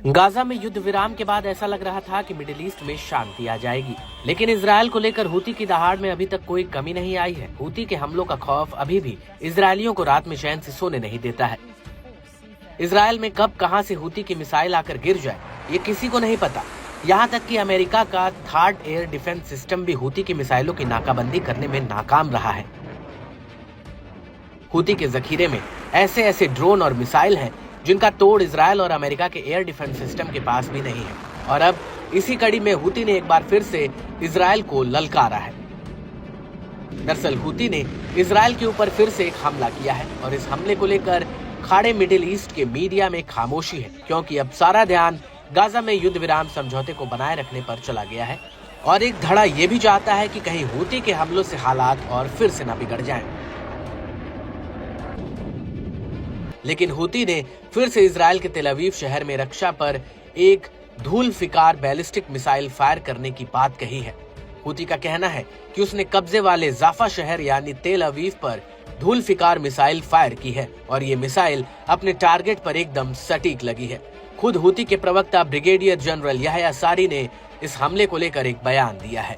Gaza में युद्ध विराम के बाद ऐसा लग रहा था कि मिडिल ईस्ट में शांति आ जाएगी, लेकिन इजरायल को लेकर हूती की दहाड़ में अभी तक कोई कमी नहीं आई है। हूती के हमलों का खौफ अभी भी इजरायलियों को रात में चैन से सोने नहीं देता है। इजरायल में कब कहां से हूती की मिसाइल आकर गिर जाए ये किसी को नहीं पता। यहाँ तक कि अमेरिका का थर्ड एयर डिफेंस सिस्टम भी हूती की मिसाइलों की नाकाबंदी करने में नाकाम रहा है। हूती के जखीरे में ऐसे ऐसे ड्रोन और मिसाइल हैं जिनका तोड़ इजरायल और अमेरिका के एयर डिफेंस सिस्टम के पास भी नहीं है। और अब इसी कड़ी में हूती ने एक बार फिर से इजरायल को ललकारा है। दरअसल हूती ने इजरायल के ऊपर फिर से एक हमला किया है और इस हमले को लेकर खाड़े मिडिल ईस्ट के मीडिया में खामोशी है, क्योंकि अब सारा ध्यान गाजा में युद्ध विराम समझौते को बनाए रखने पर चला गया है और एक धड़ा ये भी चाहता है कि कहीं हूती के हमलों से हालात और फिर से न बिगड़ जाएं। लेकिन हूती ने फिर से इजरायल के तेल अवीव शहर में रक्षा पर एक धूल फिकार बैलिस्टिक मिसाइल फायर करने की बात कही है। हूती का कहना है कि उसने कब्जे वाले जाफा शहर यानी तेल अवीव पर धूल फिकार मिसाइल फायर की है और ये मिसाइल अपने टारगेट पर एकदम सटीक लगी है। खुद हूती के प्रवक्ता ब्रिगेडियर जनरल याह्या सारी ने इस हमले को लेकर एक बयान दिया है।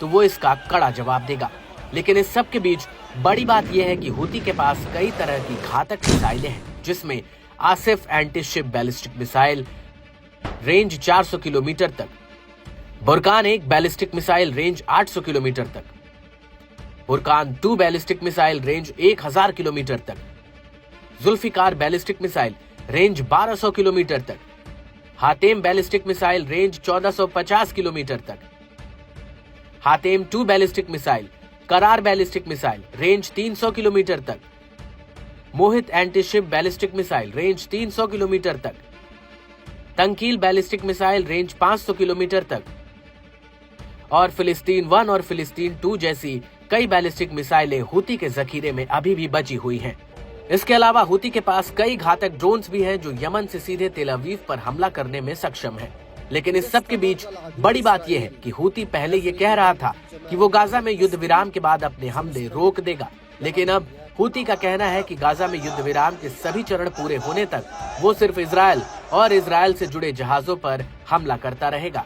तो वो इसका कड़ा जवाब देगा। लेकिन इस सब के बीच बड़ी बात यह है कि हूती के पास कई तरह की घातक मिसाइलें हैं, जिसमें Asif anti ship ballistic missile range 400 kilometre तक, Burkan 1 ballistic missile range 800 kilometre तक, Burkan 2 ballistic missile range 1000 kilometre तक, Zulfikar ballistic missile range 1200 kilometre तक, Hatem ballistic missile range 1450 kilometre तक, Hatem 2 ballistic missile, Karar ballistic missile range 300 kilometre तक, Mohit anti ship ballistic missile range 300 kilometre तक, Tankil ballistic missile range 500 kilometre तक और फिलिस्तीन 1 और फिलिस्तीन 2 जैसी कई बैलिस्टिक मिसाइलें हूती के जखीरे में अभी भी बची हुई हैं। इसके अलावा हूती के पास कई घातक ड्रोन्स भी हैं जो यमन से सीधे तेल अवीव पर हमला करने में सक्षम हैं। लेकिन इस सब के बीच बड़ी बात यह है कि हूती पहले ये कह रहा था कि वो गाजा में युद्ध विराम के बाद अपने हमले रोक देगा, लेकिन अब हूती का कहना है कि गाजा में युद्ध विराम के सभी चरण पूरे होने तक वो सिर्फ इजरायल और इजरायल से जुड़े जहाजों पर हमला करता रहेगा।